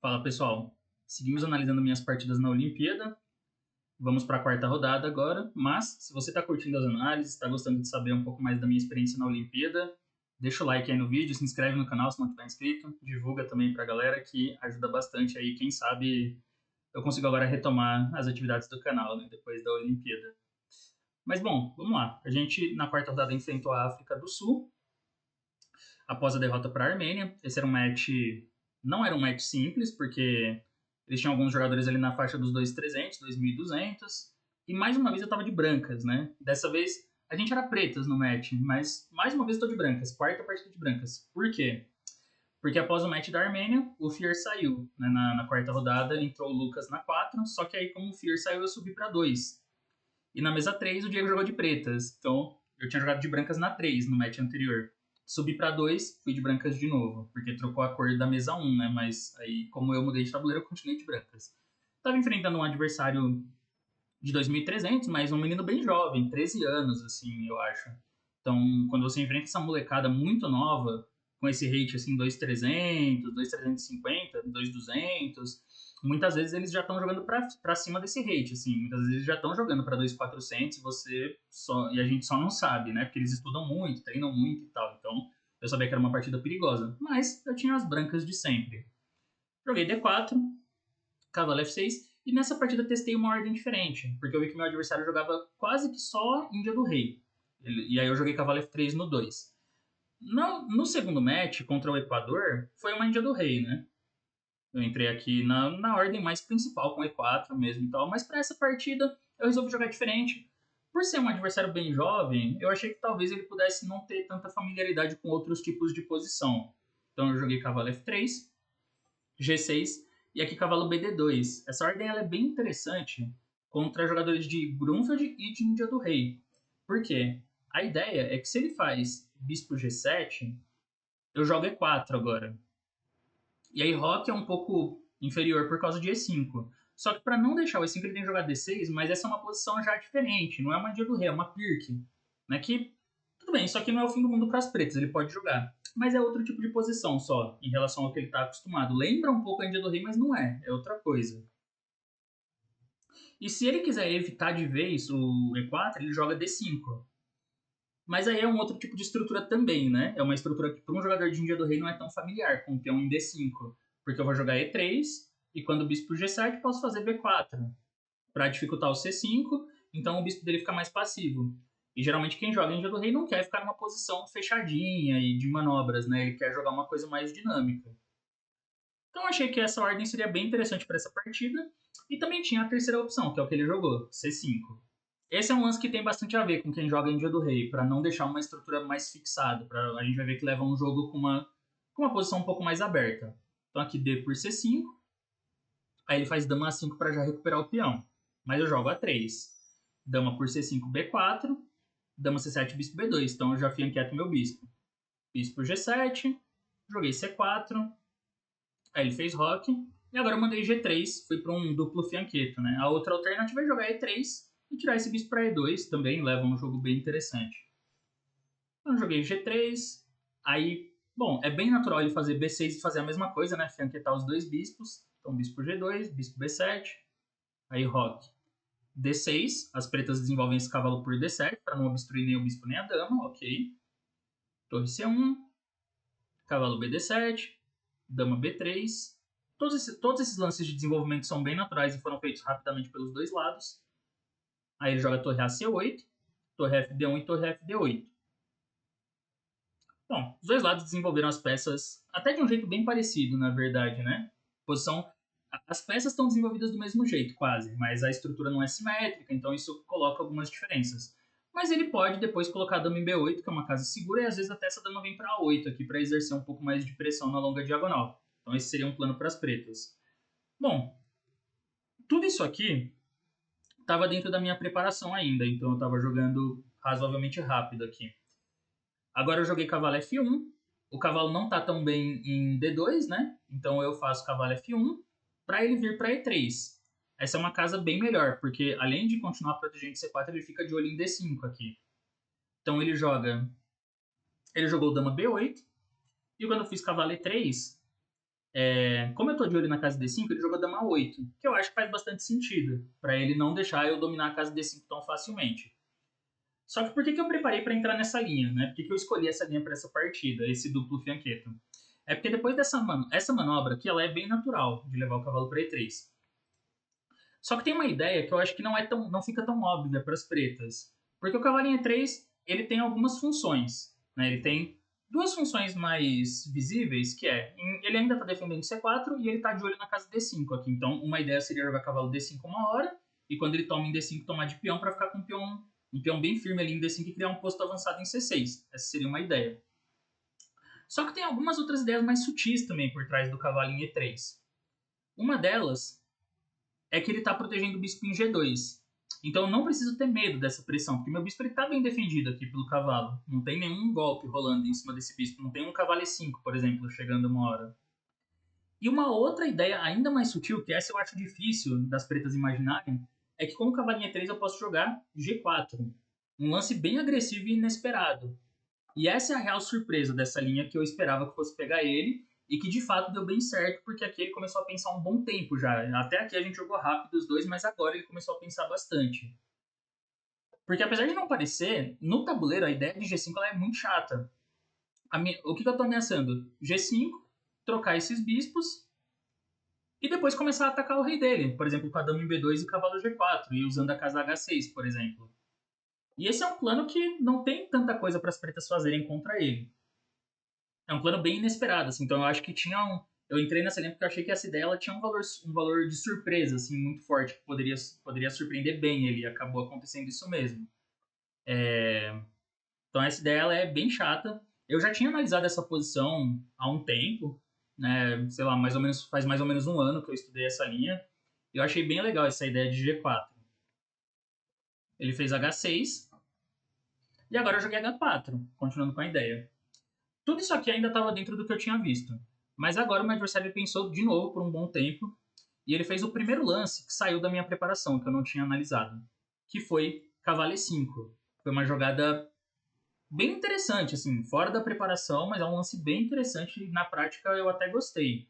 Fala pessoal, seguimos analisando minhas partidas na Olimpíada. Vamos para a quarta rodada agora. Mas se você está curtindo as análises, está gostando de saber um pouco mais da minha experiência na Olimpíada, deixa o like aí no vídeo, se inscreve no canal se não estiver inscrito, divulga também para a galera que ajuda bastante aí. Quem sabe eu consigo agora retomar as atividades do canal, né, depois da Olimpíada. Mas bom, vamos lá. A gente na quarta rodada enfrentou a África do Sul após a derrota para a Armênia. Esse era um match, não era um match simples, porque eles tinham alguns jogadores ali na faixa dos 2.300, 2.200, e mais uma vez eu tava de brancas, né? Dessa vez a gente era pretas no match, mas mais uma vez eu tô de brancas, quarta partida de brancas. Por quê? Porque após o match da Armênia, o Fear saiu, né? Na quarta rodada entrou o Lucas na 4, só que aí como o Fear saiu eu subi para 2. E na mesa 3 o Diego jogou de pretas, então eu tinha jogado de brancas na 3 no match anterior. Subi para 2, fui de brancas de novo, porque trocou a cor da mesa 1, né? Mas aí, como eu mudei de tabuleiro, eu continuei de brancas. Tava enfrentando um adversário de 2.300, mas um menino bem jovem, 13 anos, assim, eu acho. Então, quando você enfrenta essa molecada muito nova, com esse rate, assim, 2.300, 2.350, 2.200, muitas vezes eles já estão jogando pra cima desse rate, assim. Muitas vezes eles já estão jogando pra 2.400 e a gente só não sabe, né? Porque eles estudam muito, treinam muito e tal. Então, eu sabia que era uma partida perigosa. Mas eu tinha as brancas de sempre. Joguei D4, cavalo F6, e nessa partida testei uma ordem diferente, porque eu vi que meu adversário jogava quase que só Índia do Rei. E aí eu joguei cavalo F3 no 2. No segundo match, contra o Equador, foi uma Índia do Rei, né? Eu entrei aqui na ordem mais principal, com E4 mesmo e tal, mas para essa partida eu resolvi jogar diferente. Por ser um adversário bem jovem, eu achei que talvez ele pudesse não ter tanta familiaridade com outros tipos de posição. Então eu joguei cavalo F3, G6 e aqui cavalo BD2. Essa ordem ela é bem interessante contra jogadores de Grunfeld e de Índia do Rei. Por quê? A ideia é que se ele faz bispo G7, eu jogo E4 agora. E aí Rock é um pouco inferior por causa de E5. Só que para não deixar o E5 ele tem que jogar D6, mas essa é uma posição já diferente, não é uma Índia do Rei, é uma Pirk. Né? Que, tudo bem, isso aqui não é o fim do mundo para as pretas, ele pode jogar. Mas é outro tipo de posição só, em relação ao que ele está acostumado. Lembra um pouco a Índia do Rei, mas não é, é outra coisa. E se ele quiser evitar de vez o E4, ele joga D5. Mas aí é um outro tipo de estrutura também, né? É uma estrutura que para um jogador de Índia do Rei não é tão familiar, com o peão em D5. Porque eu vou jogar E3, e quando o bispo G7, posso fazer B4. Para dificultar o C5, então o bispo dele fica mais passivo. E geralmente quem joga Índia do Rei não quer ficar numa posição fechadinha e de manobras, né? Ele quer jogar uma coisa mais dinâmica. Então achei que essa ordem seria bem interessante para essa partida. E também tinha a terceira opção, que é o que ele jogou, C5. Esse é um lance que tem bastante a ver com quem joga Índia do Rei, para não deixar uma estrutura mais fixada. A gente vai ver que leva um jogo com uma posição um pouco mais aberta. Então aqui D por C5, aí ele faz dama A5 para já recuperar o peão. Mas eu jogo A3. Dama por C5, B4. Dama C7, bispo B2. Então eu já fianqueto meu bispo. Bispo G7. Joguei C4. Aí ele fez rock. E agora eu mandei G3. Fui para um duplo fianqueto, né? A outra alternativa é jogar E3 e tirar esse bispo para E2. Também leva um jogo bem interessante. Então eu joguei G3. Aí, bom, é bem natural ele fazer B6 e fazer a mesma coisa, né? Fianquetar os dois bispos. Então bispo G2, bispo B7. Aí rock D6, as pretas desenvolvem esse cavalo por D7 para não obstruir nem o bispo nem a dama, ok. Torre C1, cavalo BD7, dama B3. Todos esses lances de desenvolvimento são bem naturais e foram feitos rapidamente pelos dois lados. Aí ele joga torre AC8, torre FD1 e torre FD8. Bom, os dois lados desenvolveram as peças até de um jeito bem parecido, na verdade, né? Posição as peças estão desenvolvidas do mesmo jeito, quase, mas a estrutura não é simétrica, então isso coloca algumas diferenças. Mas ele pode depois colocar a dama em B8, que é uma casa segura, e às vezes até essa dama vem para A8 aqui para exercer um pouco mais de pressão na longa diagonal. Então esse seria um plano para as pretas. Bom, tudo isso aqui estava dentro da minha preparação ainda, então eu estava jogando razoavelmente rápido aqui. Agora eu joguei cavalo F1, o cavalo não está tão bem em D2, né? Então eu faço cavalo F1 para ele vir para E3. Essa é uma casa bem melhor, porque além de continuar protegendo C4, ele fica de olho em D5 aqui. Então ele jogou dama B8, e quando eu fiz cavalo E3, Como eu tô de olho na casa D5, ele jogou dama 8, que eu acho que faz bastante sentido, para ele não deixar eu dominar a casa D5 tão facilmente. Só que por que eu preparei para entrar nessa linha, né? Por que eu escolhi essa linha para essa partida, esse duplo fianqueto? É porque depois essa manobra aqui, ela é bem natural, de levar o cavalo para E3. Só que tem uma ideia que eu acho que não fica tão óbvia para as pretas. Porque o cavalo em E3, ele tem algumas funções, né? Ele tem duas funções mais visíveis, que ele ainda está defendendo C4 e ele está de olho na casa D5 aqui. Então, uma ideia seria jogar cavalo D5 uma hora, e quando ele toma em D5, tomar de peão para ficar com um peão bem firme ali em D5 e criar um posto avançado em C6. Essa seria uma ideia. Só que tem algumas outras ideias mais sutis também por trás do cavalo em E3. Uma delas é que ele está protegendo o bispo em G2. Então eu não preciso ter medo dessa pressão, porque meu bispo está bem defendido aqui pelo cavalo. Não tem nenhum golpe rolando em cima desse bispo. Não tem um cavalo E5, por exemplo, chegando uma hora. E uma outra ideia ainda mais sutil, que essa eu acho difícil das pretas imaginarem, é que com o cavalo em E3 eu posso jogar G4. Um lance bem agressivo e inesperado. E essa é a real surpresa dessa linha, que eu esperava que fosse pegar ele, e que de fato deu bem certo, porque aqui ele começou a pensar um bom tempo já. Até aqui a gente jogou rápido os dois, mas agora ele começou a pensar bastante. Porque apesar de não parecer, no tabuleiro a ideia de G5 ela é muito chata. O que eu tô ameaçando? G5, trocar esses bispos, e depois começar a atacar o rei dele. Por exemplo, com a dama em B2 e cavalo G4, e usando a casa H6, por exemplo. E esse é um plano que não tem tanta coisa para as pretas fazerem contra ele. É um plano bem inesperado, assim. Então eu acho que eu entrei nessa linha porque eu achei que essa ideia ela tinha um valor de surpresa, assim, muito forte, que poderia surpreender bem ele. E acabou acontecendo isso mesmo. Então essa ideia ela é bem chata. Eu já tinha analisado essa posição há um tempo, né? Sei lá, faz mais ou menos um ano que eu estudei essa linha. E eu achei bem legal essa ideia de G4. Ele fez H6 e agora eu joguei H4, continuando com a ideia. Tudo isso aqui ainda estava dentro do que eu tinha visto. Mas agora o meu adversário pensou de novo por um bom tempo e ele fez o primeiro lance que saiu da minha preparação, que eu não tinha analisado, que foi cavalo E5. Foi uma jogada bem interessante, assim, fora da preparação, mas é um lance bem interessante e na prática eu até gostei.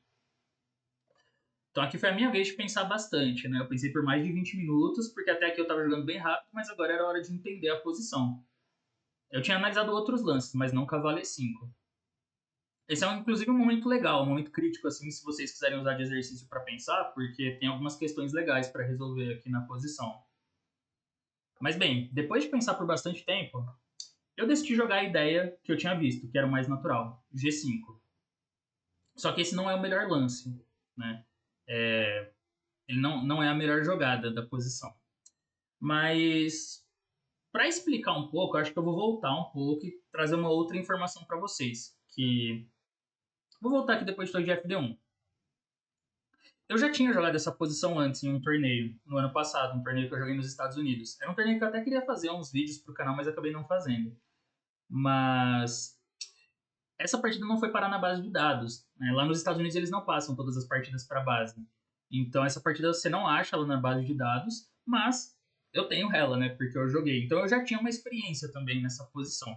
Então aqui foi a minha vez de pensar bastante, né? Eu pensei por mais de 20 minutos, porque até aqui eu estava jogando bem rápido, mas agora era hora de entender a posição. Eu tinha analisado outros lances, mas não cavalo E5. Esse é, inclusive, um momento legal, um momento crítico, assim, se vocês quiserem usar de exercício para pensar, porque tem algumas questões legais para resolver aqui na posição. Mas, bem, depois de pensar por bastante tempo, eu decidi jogar a ideia que eu tinha visto, que era o mais natural, G5. Só que esse não é o melhor lance, né? Ele não é a melhor jogada da posição. Mas, para explicar um pouco, eu acho que eu vou voltar um pouco e trazer uma outra informação para vocês, que... Vou voltar aqui depois do de FD1. Eu já tinha jogado essa posição antes em um torneio, no ano passado, um torneio que eu joguei nos Estados Unidos. Era um torneio que eu até queria fazer uns vídeos pro canal, mas acabei não fazendo. Mas essa partida não foi parar na base de dados, né? Lá nos Estados Unidos eles não passam todas as partidas para base. Então essa partida você não acha ela na base de dados, mas eu tenho ela, né? Porque eu joguei. Então eu já tinha uma experiência também nessa posição.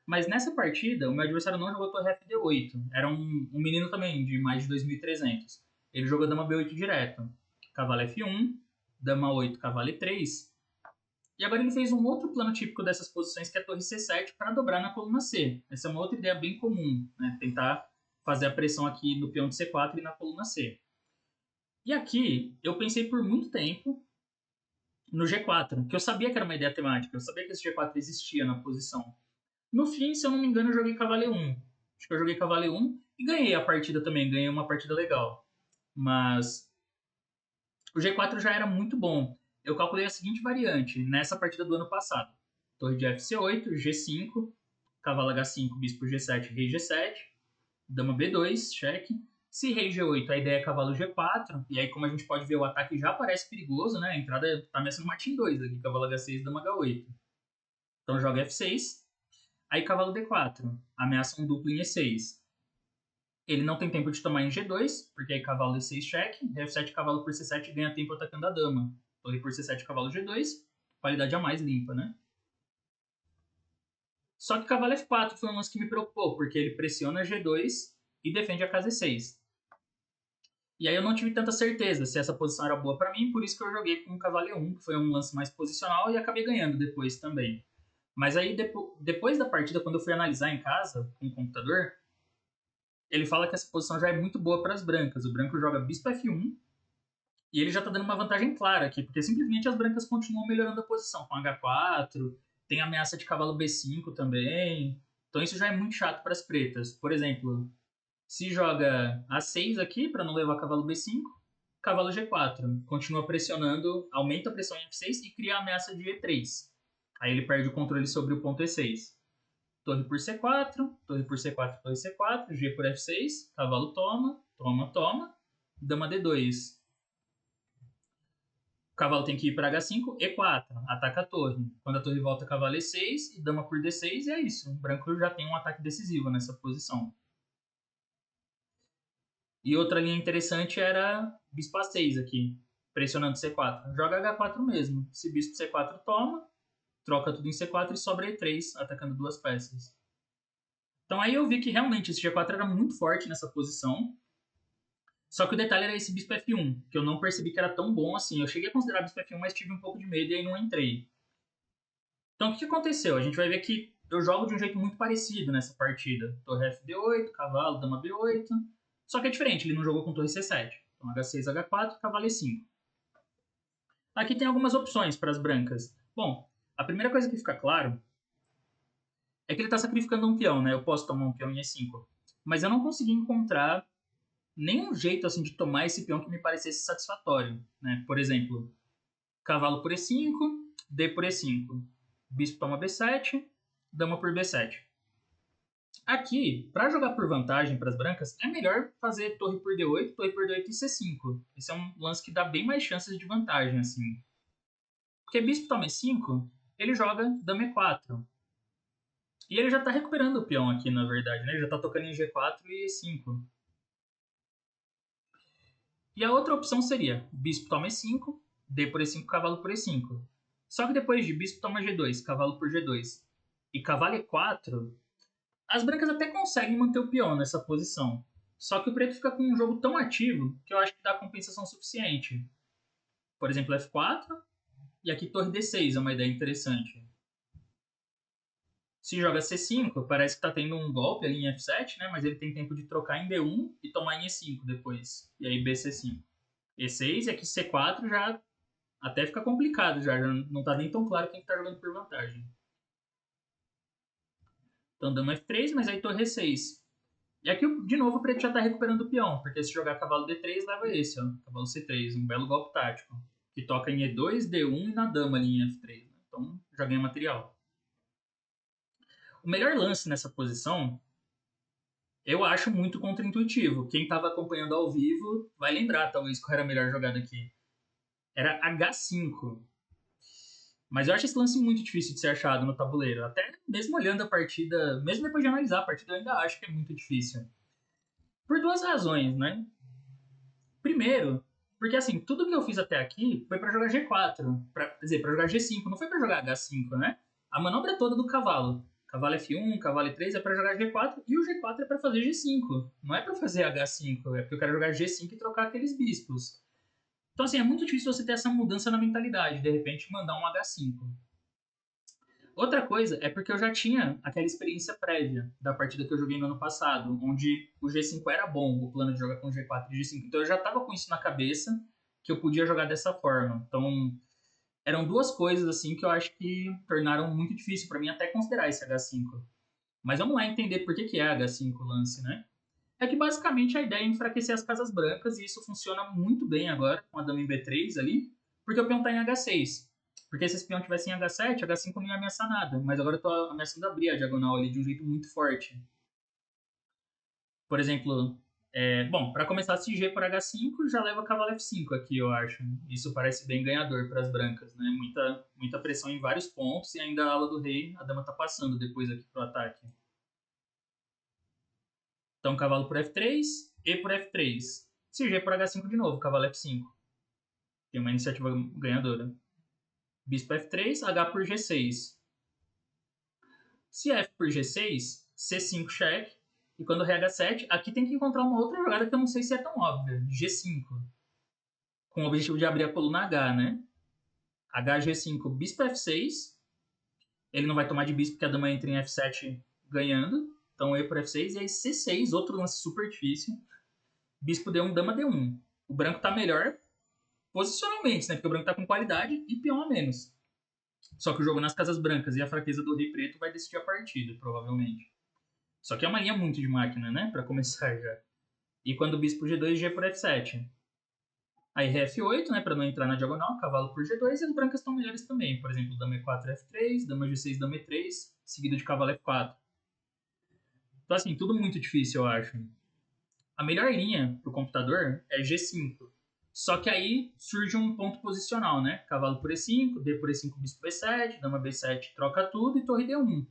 Mas nessa partida, o meu adversário não jogou torre FD8. Era um menino também, de mais de 2.300. Ele jogou dama B8 direto. Cavalo F1, dama 8, cavalo E3. E agora ele fez um outro plano típico dessas posições, que é a torre C7, para dobrar na coluna C. Essa é uma outra ideia bem comum, né? Tentar fazer a pressão aqui no peão de C4 e na coluna C. E aqui, eu pensei por muito tempo no G4, que eu sabia que era uma ideia temática. Eu sabia que esse G4 existia na posição. No fim, se eu não me engano, eu joguei cavalo E1. Acho que eu joguei cavalo E1 e ganhei a partida também, ganhei uma partida legal. Mas o G4 já era muito bom. Eu calculei a seguinte variante nessa partida do ano passado. Torre de FC8, G5, cavalo H5, bispo G7, rei G7, dama B2, cheque. Se rei G8, a ideia é cavalo G4, e aí como a gente pode ver, o ataque já parece perigoso, né? A entrada tá ameaçando Martin 2 aqui, cavalo H6, dama H8. Então joga F6, aí cavalo D4, ameaça um duplo em E6. Ele não tem tempo de tomar em G2, porque aí cavalo E6 cheque, F7 cavalo por C7 ganha tempo atacando a dama. Torre por C7 cavalo G2, qualidade a mais limpa, né? Só que cavalo F4 foi um lance que me preocupou, porque ele pressiona G2 e defende a casa E6. E aí eu não tive tanta certeza se essa posição era boa para mim, por isso que eu joguei com o cavalo E1, que foi um lance mais posicional, e acabei ganhando depois também. Mas aí, depois da partida, quando eu fui analisar em casa, com o computador, ele fala que essa posição já é muito boa para as brancas. O branco joga bispo F1, e ele já tá dando uma vantagem clara aqui, porque simplesmente as brancas continuam melhorando a posição, com H4, tem ameaça de cavalo B5 também. Então isso já é muito chato para as pretas. Por exemplo, se joga A6 aqui, para não levar cavalo B5, cavalo G4. Continua pressionando, aumenta a pressão em F6 e cria a ameaça de E3. Aí ele perde o controle sobre o ponto E6. Torre por C4, torre por C4, torre C4, G por F6, cavalo toma, toma, toma, dama D2. O cavalo tem que ir para H5, E4, ataca a torre. Quando a torre volta, cavalo E6 e dama por D6, e é isso. O branco já tem um ataque decisivo nessa posição. E outra linha interessante era bispo A6 aqui, pressionando C4. Joga H4 mesmo. Se bispo C4 toma, troca tudo em C4 e sobra E3, atacando duas peças. Então aí eu vi que realmente esse G4 era muito forte nessa posição. Só que o detalhe era esse bispo F1, que eu não percebi que era tão bom assim. Eu cheguei a considerar bispo F1, mas tive um pouco de medo e aí não entrei. Então o que aconteceu? A gente vai ver que eu jogo de um jeito muito parecido nessa partida. Torre FD8, cavalo, dama B8. Só que é diferente, ele não jogou com torre C7. Então H6, H4, cavalo E5. Aqui tem algumas opções para as brancas. Bom, a primeira coisa que fica claro é que ele está sacrificando um peão, né? Eu posso tomar um peão em E5. Mas eu não consegui encontrar nenhum jeito assim de tomar esse peão que me parecesse satisfatório, né? Por exemplo, cavalo por E5, D por E5, bispo toma B7, dama por B7. Aqui, para jogar por vantagem para as brancas, é melhor fazer torre por D8, torre por D8 e C5. Esse é um lance que dá bem mais chances de vantagem, assim. Porque bispo toma E5, ele joga dama E4. E ele já está recuperando o peão aqui, na verdade, né? Ele já está tocando em G4 e E5. E a outra opção seria bispo toma E5, D por E5, cavalo por E5. Só que depois de bispo toma G2, cavalo por G2 e cavalo E4, as brancas até conseguem manter o peão nessa posição. Só que o preto fica com um jogo tão ativo que eu acho que dá compensação suficiente. Por exemplo, F4 e aqui torre D6 é uma ideia interessante. Se joga C5, parece que tá tendo um golpe ali em F7, né? Mas ele tem tempo de trocar em D1 e tomar em E5 depois. E aí BC5. E6 e aqui C4 já até fica complicado, já não tá nem tão claro quem tá jogando por vantagem. Então dama F3, mas aí torre E6. E aqui, de novo, o preto já tá recuperando o peão, porque se jogar cavalo D3, leva esse, ó. Cavalo C3, um belo golpe tático. Que toca em E2, D1 e na dama ali em F3. Né? Então já ganha material. O melhor lance nessa posição, eu acho muito contraintuitivo. Quem estava acompanhando ao vivo vai lembrar, talvez, qual era a melhor jogada aqui. Era H5. Mas eu acho esse lance muito difícil de ser achado no tabuleiro. Até mesmo olhando a partida, mesmo depois de analisar a partida, eu ainda acho que é muito difícil. Por duas razões, né? Primeiro, porque assim, tudo que eu fiz até aqui foi para jogar G4. Quer dizer, para jogar G5, não foi para jogar H5, né? A manobra toda do cavalo. Cavalo F1, cavalo E3 é para jogar G4 e o G4 é para fazer G5. Não é para fazer H5, é porque eu quero jogar G5 e trocar aqueles bispos. Então, assim, é muito difícil você ter essa mudança na mentalidade, de repente mandar um H5. Outra coisa é porque eu já tinha aquela experiência prévia da partida que eu joguei no ano passado, onde o G5 era bom, o plano de jogar com G4 e G5. Então eu já estava com isso na cabeça, que eu podia jogar dessa forma. Então eram duas coisas assim que eu acho que tornaram muito difícil para mim até considerar esse H5. Mas vamos lá entender por que é H5 o lance, né? É que basicamente a ideia é enfraquecer as casas brancas e isso funciona muito bem agora com a dama em B3 ali, porque o peão está em H6. Porque se esse peão tivesse em H7, H5 não ia ameaçar nada. Mas agora eu tô ameaçando abrir a diagonal ali de um jeito muito forte. Por exemplo, bom, para começar, se G por H5 já leva cavalo F5 aqui, eu acho. Isso parece bem ganhador para as brancas, né? Muita pressão em vários pontos e ainda a ala do rei, a dama tá passando depois aqui pro ataque. Então, cavalo por F3, E por F3. Se G por H5 de novo, cavalo F5. Tem uma iniciativa ganhadora. Bispo F3, H por G6. Se F por G6, C5 cheque E quando o rei H7, aqui tem que encontrar uma outra jogada que eu não sei se é tão óbvia. G5. Com o objetivo de abrir a coluna H, né? HG5, bispo F6. Ele não vai tomar de bispo porque a dama entra em F7 ganhando. Então E por F6 e aí C6, outro lance super difícil. Bispo D1, dama D1. O branco tá melhor posicionalmente, né? Porque o branco tá com qualidade e peão a menos. Só que o jogo nas casas brancas e a fraqueza do rei preto vai decidir a partida, provavelmente. Só que é uma linha muito de máquina, né? Pra começar já. E quando o bispo G2, G por F7. Aí rei F8, né? Pra não entrar na diagonal, cavalo por G2 e as brancas estão melhores também. Por exemplo, dama E4, F3, dama G6, dama E3, seguido de cavalo F4. Então, assim, tudo muito difícil, eu acho. A melhor linha pro computador é G5. Só que aí surge um ponto posicional, né? Cavalo por E5, D por E5, bispo B7, dama B7, troca tudo e torre D1.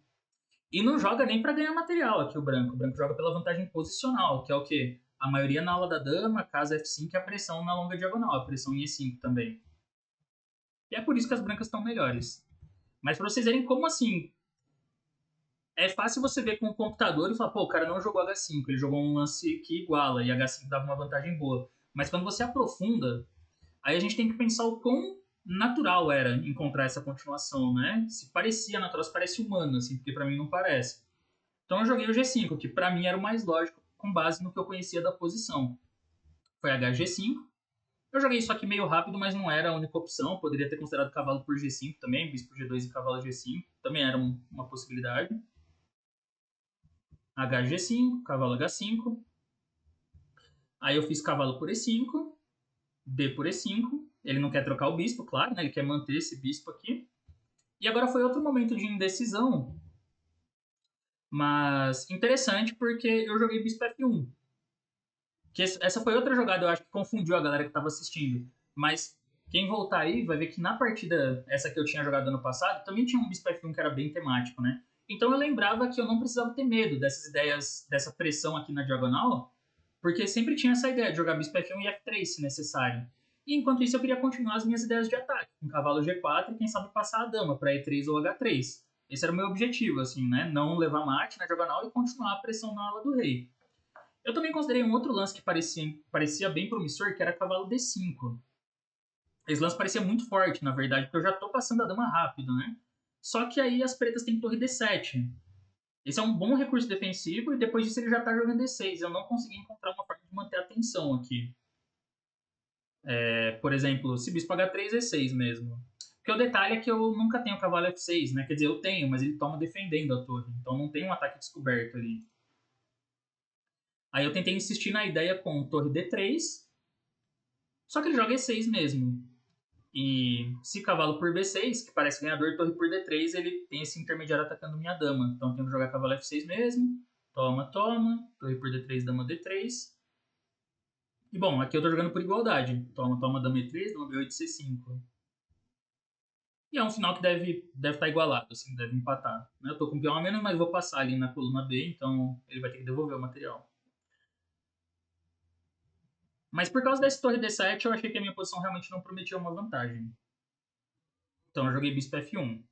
E não joga nem para ganhar material aqui o branco. O branco joga pela vantagem posicional, que é o quê? A maioria na aula da dama, casa F5 e a pressão na longa diagonal, a pressão em E5 também. E é por isso que as brancas estão melhores. Mas para vocês verem como assim, é fácil você ver com o computador e falar, pô, o cara não jogou H5, ele jogou um lance que iguala, e H5 dava uma vantagem boa. Mas quando você aprofunda, aí a gente tem que pensar o quão natural era encontrar essa continuação, né? Se parecia natural, se parece humano, assim, porque pra mim não parece. Então eu joguei o G5, que pra mim era o mais lógico, com base no que eu conhecia da posição. Foi HG5. Eu joguei isso aqui meio rápido, mas não era a única opção. Poderia ter considerado cavalo por G5 também, bispo G2 e cavalo G5. Também era uma possibilidade. HG5, cavalo H5. Aí eu fiz cavalo por E5, D por E5. Ele não quer trocar o bispo, claro, né? Ele quer manter esse bispo aqui. E agora foi outro momento de indecisão, mas interessante porque eu joguei bispo F1. Que essa foi outra jogada, eu acho que confundiu a galera que estava assistindo. Mas quem voltar aí vai ver que na partida, essa que eu tinha jogado ano passado, também tinha um bispo F1 que era bem temático, né? Então eu lembrava que eu não precisava ter medo dessas ideias, dessa pressão aqui na diagonal, porque sempre tinha essa ideia de jogar bispo F1 e F3 se necessário. E enquanto isso eu queria continuar as minhas ideias de ataque, com cavalo G4 e quem sabe passar a dama para E3 ou H3. Esse era o meu objetivo, assim, né? Não levar mate na diagonal e continuar a pressão na ala do rei. Eu também considerei um outro lance que parecia bem promissor, que era cavalo D5. Esse lance parecia muito forte, na verdade, porque eu já tô passando a dama rápido, né? Só que aí as pretas têm torre D7. Esse é um bom recurso defensivo e depois disso ele já tá jogando D6. Eu não consegui encontrar uma forma de manter a tensão aqui. Por exemplo, se bispo H3, E6 mesmo. Porque o detalhe é que eu nunca tenho cavalo F6, né? Quer dizer, eu tenho, mas ele toma defendendo a torre. Então não tem um ataque descoberto ali. Aí eu tentei insistir na ideia com torre D3, só que ele joga E6 mesmo. E se cavalo por B6, que parece ganhador, torre por D3, ele tem esse intermediário atacando minha dama. Então eu tenho que jogar cavalo F6 mesmo. Toma, toma. Torre por D3, dama D3. E bom, aqui eu tô jogando por igualdade. Toma, toma, dama E3, dama B8, C5. E é um final que deve estar igualado, assim, deve empatar. Eu tô com um peão a menos, mas vou passar ali na coluna B, então ele vai ter que devolver o material. Mas por causa desse torre D7, eu achei que a minha posição realmente não prometia uma vantagem. Então eu joguei bispo F1.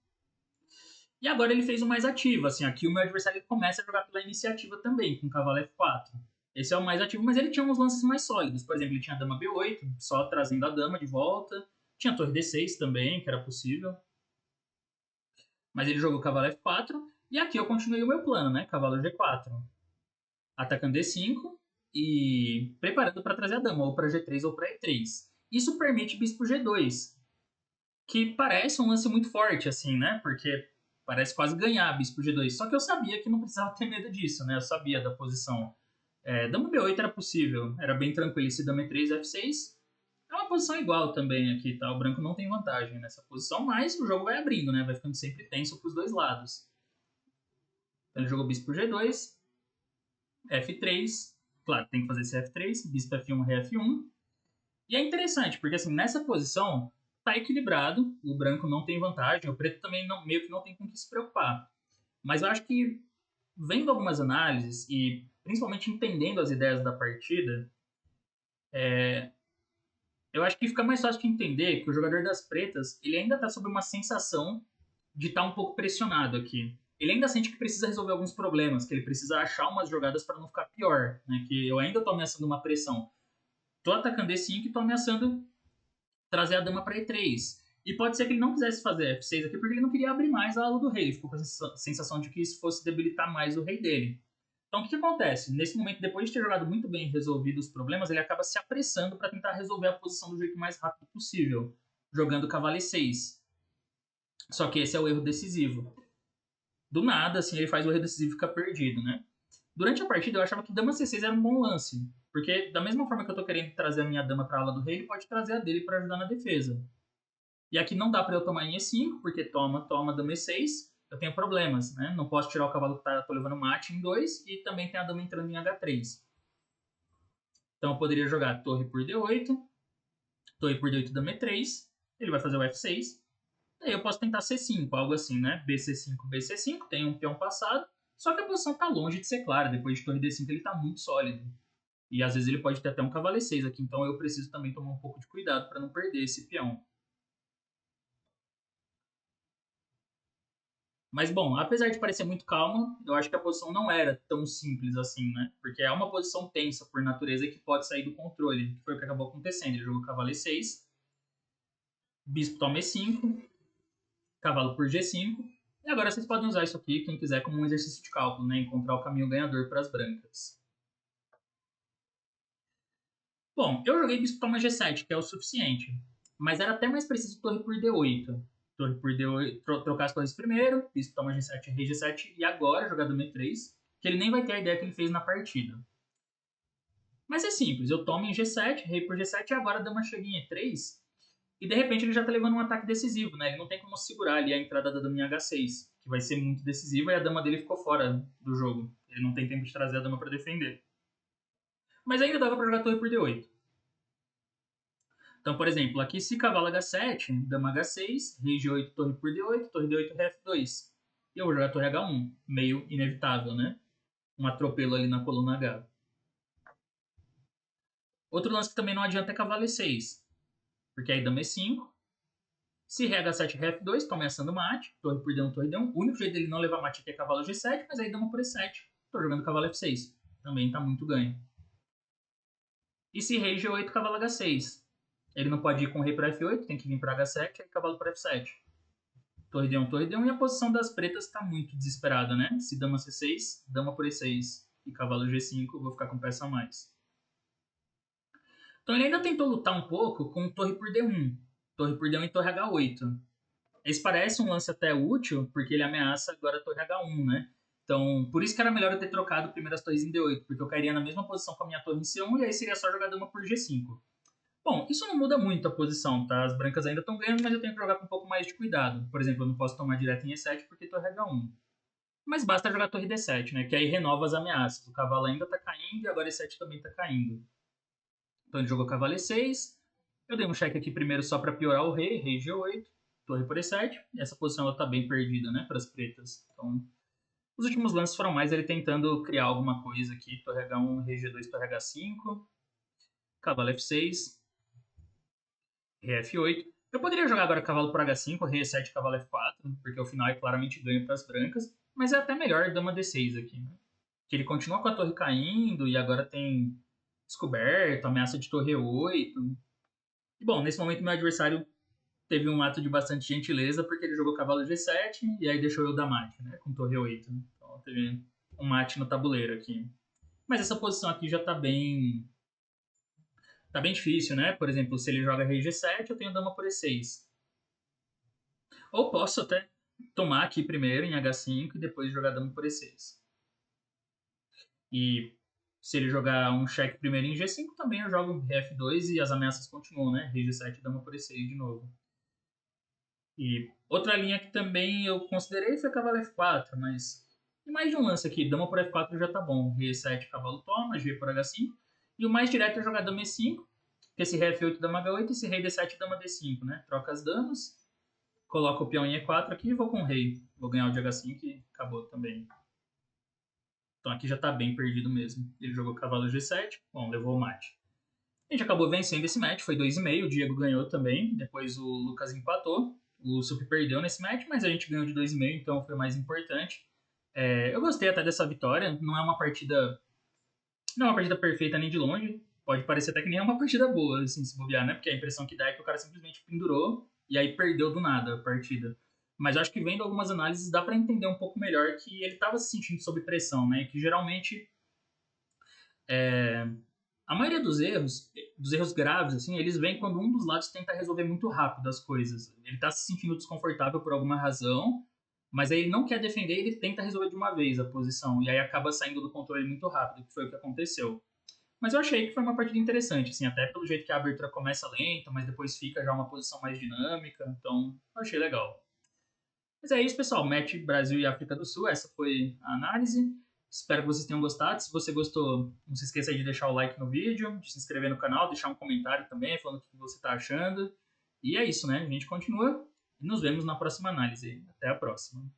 E agora ele fez o mais ativo, assim, aqui o meu adversário começa a jogar pela iniciativa também, com cavalo F4. Esse é o mais ativo, mas ele tinha uns lances mais sólidos. Por exemplo, ele tinha a dama B8, só trazendo a dama de volta. Tinha a torre D6 também, que era possível. Mas ele jogou cavalo F4, e aqui eu continuei o meu plano, né? Cavalo G4. Atacando D5 e preparando para trazer a dama, ou para G3 ou para E3. Isso permite bispo G2, que parece um lance muito forte, assim, né? Porque parece quase ganhar bispo G2. Só que eu sabia que não precisava ter medo disso, né? Eu sabia da posição. Dama B8 era possível, era bem tranquilo. Se dama E3, F6, é uma posição igual também aqui, tá? O branco não tem vantagem nessa posição, mas o jogo vai abrindo, né? Vai ficando sempre tenso para os dois lados. Então ele jogou bispo G2, F3, claro, tem que fazer esse F3, bispo F1, rei F1. E é interessante, porque assim, nessa posição tá equilibrado, o branco não tem vantagem, o preto também não, meio que não tem com o que se preocupar. Mas eu acho que, vendo algumas análises e principalmente entendendo as ideias da partida, eu acho que fica mais fácil de entender que o jogador das pretas ele ainda está sob uma sensação de estar um pouco pressionado aqui. ele ainda sente que precisa resolver alguns problemas, que ele precisa achar umas jogadas para não ficar pior, né? Que eu ainda tô ameaçando uma pressão. Tô atacando E5 e tô ameaçando trazer a dama para E3. E pode ser que ele não quisesse fazer F6 aqui porque ele não queria abrir mais a ala do rei. Ele ficou com a sensação de que isso fosse debilitar mais o rei dele. Então o que acontece? Nesse momento, depois de ter jogado muito bem e resolvido os problemas, ele acaba se apressando para tentar resolver a posição do jeito mais rápido possível, jogando cavalo E6. Só que esse é o erro decisivo. Do nada, assim, ele faz o erro decisivo ficar perdido, né? Durante a partida, eu achava que dama C6 era um bom lance. Porque, da mesma forma que eu tô querendo trazer a minha dama pra ala do rei, ele pode trazer a dele para ajudar na defesa. E aqui não dá pra eu tomar em E5, porque toma dama E6, eu tenho problemas, né? Não posso tirar o cavalo que tô levando mate em 2, e também tem a dama entrando em H3. Então eu poderia jogar torre por D8, torre por D8 dama E3, ele vai fazer o F6, aí eu posso tentar C5, algo assim, né? BC5, BC5, tem um peão passado, só que a posição tá longe de ser clara, depois de torre D5 ele tá muito sólido. E às vezes ele pode ter até um cavalo E6 aqui, então eu preciso também tomar um pouco de cuidado para não perder esse peão. Mas bom, apesar de parecer muito calma, eu acho que a posição não era tão simples assim, né? Porque é uma posição tensa por natureza que pode sair do controle, que foi o que acabou acontecendo. Ele jogou cavalo E6, bispo toma E5, cavalo por G5. E agora vocês podem usar isso aqui, quem quiser, como um exercício de cálculo, né? Encontrar o caminho ganhador para as brancas. Bom, eu joguei bispo toma G7, que é o suficiente. Mas era até mais preciso torre por D8. Torre por D8, trocar as torres primeiro, bispo toma G7, rei G7, e agora jogar dama E3, que ele nem vai ter a ideia que ele fez na partida. Mas é simples, eu tomo em G7, rei por G7, e agora a dama chega em E3, e de repente ele já tá levando um ataque decisivo, né? Ele não tem como segurar ali a entrada da dama em H6, que vai ser muito decisiva, e a dama dele ficou fora do jogo. Ele não tem tempo de trazer a dama para defender. Mas ainda dava para jogar torre por D8. Então, por exemplo, aqui se cavalo H7, dama H6, rei G8, torre por D8, torre D8, rei F2. E eu vou jogar torre H1, meio inevitável, né? Um atropelo ali na coluna H. Outro lance que também não adianta é cavalo E6, porque aí dama E5. Se rei H7, rei F2, tô ameaçando mate, torre por D1, torre D1. O único jeito dele não levar mate aqui é cavalo G7, mas aí dama por E7. Tô jogando cavalo F6, também tá muito ganho. E se rei G8, cavalo H6. Ele não pode ir com rei para F8, tem que vir para H7 e cavalo para F7. Torre D1, e a posição das pretas está muito desesperada, né? Se dama C6, dama por E6 e cavalo G5, eu vou ficar com peça a mais. Então ele ainda tentou lutar um pouco com torre por D1, torre por D1 e torre H8. Esse parece um lance até útil, porque ele ameaça agora a torre H1, né? Então, por isso que era melhor eu ter trocado primeiro as torres em D8, porque eu cairia na mesma posição com a minha torre em C1 e aí seria só jogar dama por G5. Bom, isso não muda muito a posição, tá? As brancas ainda estão ganhando, mas eu tenho que jogar com um pouco mais de cuidado. Por exemplo, eu não posso tomar direto em E7 porque torre H1. Mas basta jogar torre D7, né? Que aí renova as ameaças. O cavalo ainda tá caindo e agora E7 também tá caindo. Então ele jogou cavalo E6. Eu dei um cheque aqui primeiro só para piorar o rei, rei G8, torre por E7. E essa posição ela tá bem perdida, né? Para as pretas. Então, os últimos lances foram mais ele tentando criar alguma coisa aqui. Torre H1, rei G2, torre H5. Cavalo F6. Rei F8. Eu poderia jogar agora cavalo por H5, rei E7, cavalo F4, porque o final é claramente ganho para as brancas, mas é até melhor dama D6 aqui, né? Que ele continua com a torre caindo e agora tem descoberto, ameaça de torre 8. E bom, nesse momento meu adversário teve um ato de bastante gentileza, porque ele jogou cavalo G7 e aí deixou eu dar mate, né? Com torre 8. Então teve um mate no tabuleiro aqui. Mas essa posição aqui já tá bem difícil, né? Por exemplo, se ele joga rei G7, eu tenho dama por E6. Ou posso até tomar aqui primeiro em H5 e depois jogar dama por E6. E se ele jogar um cheque primeiro em G5, também eu jogo rei F2 e as ameaças continuam, né? Rei G7 e dama por E6 de novo. E outra linha que também eu considerei foi cavalo F4, mas tem mais de um lance aqui. Dama por F4 já tá bom. Rei E7, cavalo toma, G por H5. E o mais direto é jogar dama E5, que esse rei F8, dama H8 e esse rei D7, dama D5, né? Troca as damas, coloco o peão em E4 aqui e vou com o rei. Vou ganhar o de H5 e acabou também. Então aqui já tá bem perdido mesmo. Ele jogou cavalo G7, bom, levou o mate. A gente acabou vencendo esse match, foi 2,5, o Diego ganhou também, depois o Lucas empatou. O Sup perdeu nesse match, mas a gente ganhou de 2,5, então foi mais importante. Eu gostei até dessa vitória. Não é uma partida perfeita nem de longe. Pode parecer até que nem é uma partida boa, assim, se bobear, né? Porque a impressão que dá é que o cara simplesmente pendurou e aí perdeu do nada a partida. Mas eu acho que vendo algumas análises dá para entender um pouco melhor que ele estava se sentindo sob pressão, né? E que geralmente a maioria dos erros graves, assim, eles vêm quando um dos lados tenta resolver muito rápido as coisas. Ele tá se sentindo desconfortável por alguma razão, mas aí ele não quer defender, ele tenta resolver de uma vez a posição, e aí acaba saindo do controle muito rápido, que foi o que aconteceu. Mas eu achei que foi uma partida interessante, assim, até pelo jeito que a abertura começa lenta, mas depois fica já uma posição mais dinâmica, então eu achei legal. Mas é isso, pessoal. Match Brasil e África do Sul. Essa foi a análise. Espero que vocês tenham gostado. Se você gostou, não se esqueça de deixar o like no vídeo, de se inscrever no canal, deixar um comentário também falando o que você está achando. E é isso, né? A gente continua e nos vemos na próxima análise. Até a próxima.